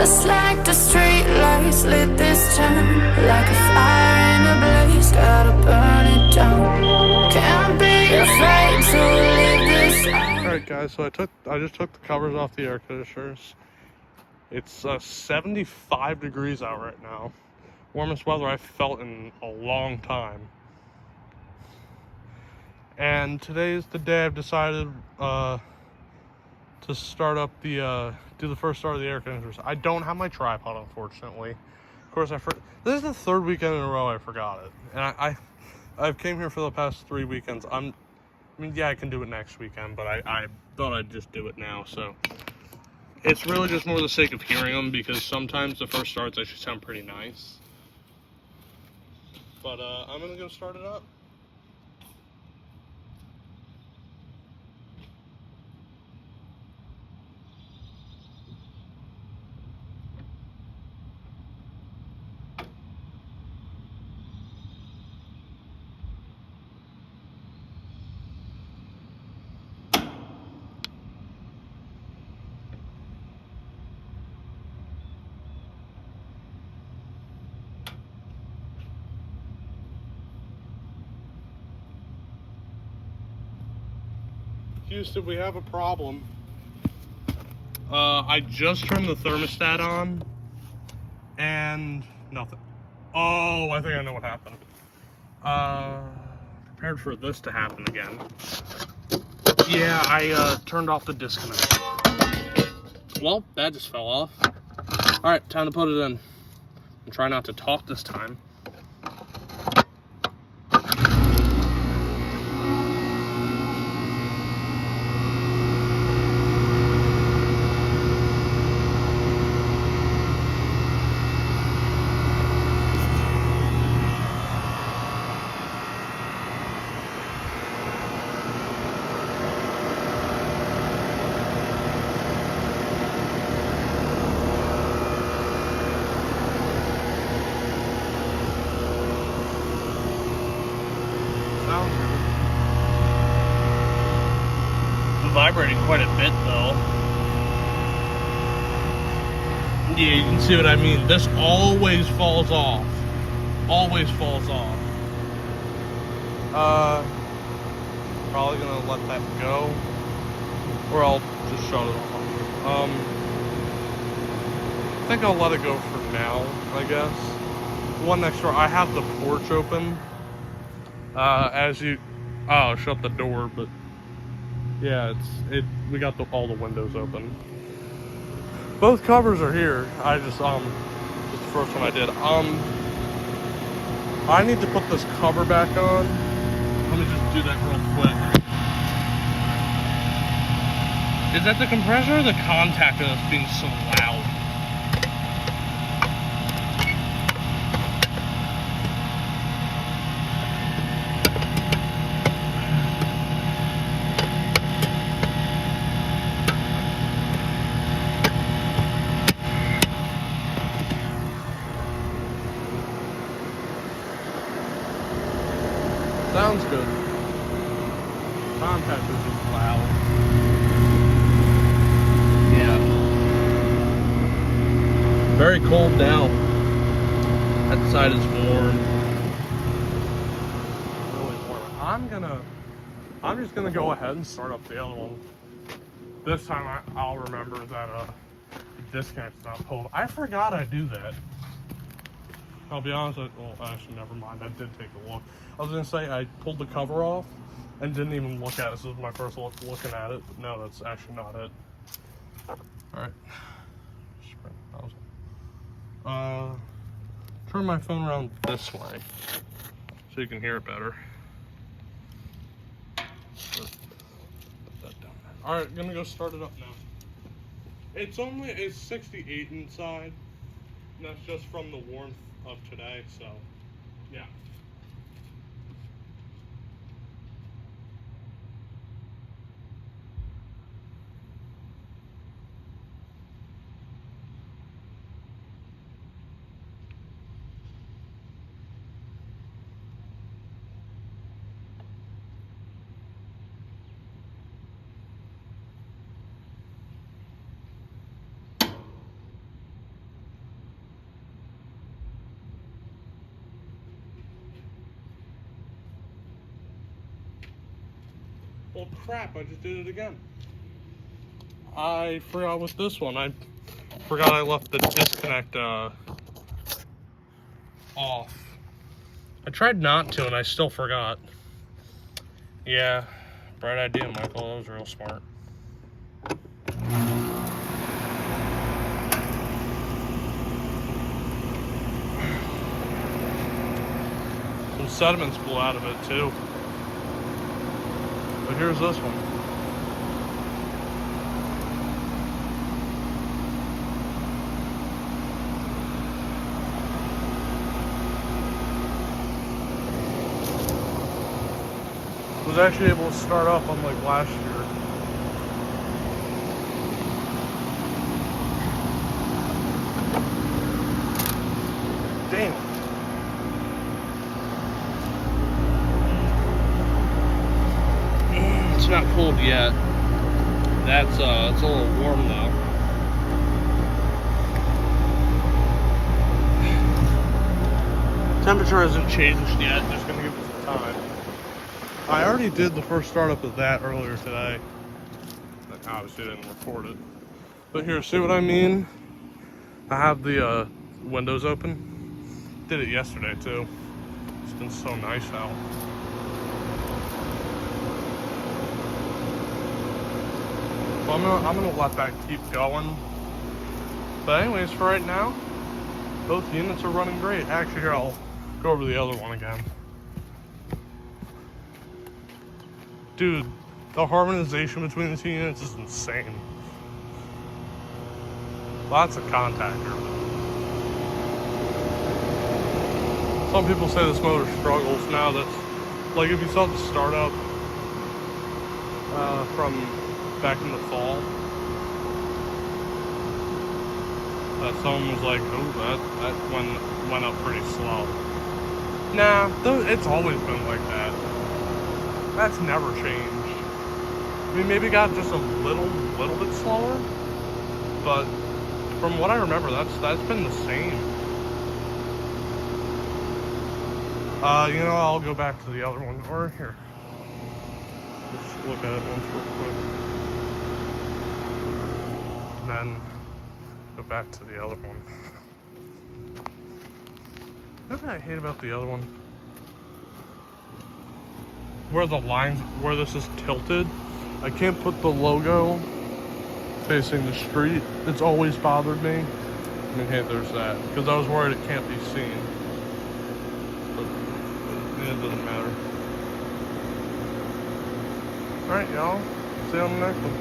Just like the street lights lit this town, like a fire in a blaze, gotta burn it down. Can't be afraid to leave this out. Alright guys, so I just took the covers off the air conditioners. It's 75 degrees out right now. Warmest weather I've felt in a long time. And today is the day I've decided to start up the do the first start of the air conditioners. I don't have my tripod, unfortunately. Of course, this is the third weekend in a row I forgot it, and I've came here for the past 3 weekends. I mean, yeah, I can do it next weekend, but I thought I'd just do it now. So it's really just more the sake of hearing them, because sometimes the first starts actually sound pretty nice. But I'm gonna go start it up. Houston, we have a problem. I just turned the thermostat on, and nothing. Oh, I think I know what happened. Prepared for this to happen again. Yeah, I turned off the disconnect. Well, that just fell off. Alright, time to put it in. And try not to talk this time. Vibrating quite a bit though. Yeah, you can see what I mean. This always falls off. Always falls off. Probably gonna let that go, or I'll just shut it off. I think I'll let it go for now, I guess. One next door, I have the porch open. Oh, shut the door, but yeah, we got all the windows open. Both covers are here. I just the first one I did. I need to put this cover back on. Let me just do that real quick. Is that the compressor or the contactor that's being so loud? Sounds good. Contactor's just loud. Yeah. Very cold now. That side is warm. Really warm. I'm just gonna go ahead and start up the other one. This time I'll remember that the disconnect's not pulled. I forgot I do that. I'll be honest, well, actually, never mind. I did take a look. I was gonna say I pulled the cover off and didn't even look at it. This was my first look looking at it, but no, that's actually not it. Alright. Turn my phone around this way so you can hear it better. Alright, gonna go start it up now. It's 68 inside. And that's just from the warmth of today, so yeah. Well, crap, I just did it again. I forgot with this one. I forgot I left the disconnect off. I tried not to, and I still forgot. Yeah, bright idea, Michael. That was real smart. Some sediments blew out of it, too. But here's this one. Was actually able to start up unlike last year. Damn. It's not cold yet. It's a little warm though. Temperature hasn't changed yet. Just gonna give it some time. I already did the first startup of that earlier today. But obviously didn't record it. But here, see what I mean? I have the windows open. Did it yesterday too. It's been so nice out. Well, I'm gonna let that keep going. But anyways, for right now, both units are running great. Actually, here, I'll go over the other one again. Dude, the harmonization between the two units is insane. Lots of contactor. Some people say this motor struggles. Now that's, like if you saw the startup from back in the fall, that someone was like, oh, that went up pretty slow. Nah, it's always been like that. That's never changed. I mean, maybe it got just a little bit slower, but from what I remember, that's been the same. You know, I'll go back to the other one, or here. Just look at it once real quick. And then go back to the other one. What did I hate about the other one? Where the lines, where this is tilted, I can't put the logo facing the street. It's always bothered me. I mean, hey, there's that. Because I was worried it can't be seen. But it doesn't matter. Alright, y'all. See you on the next one.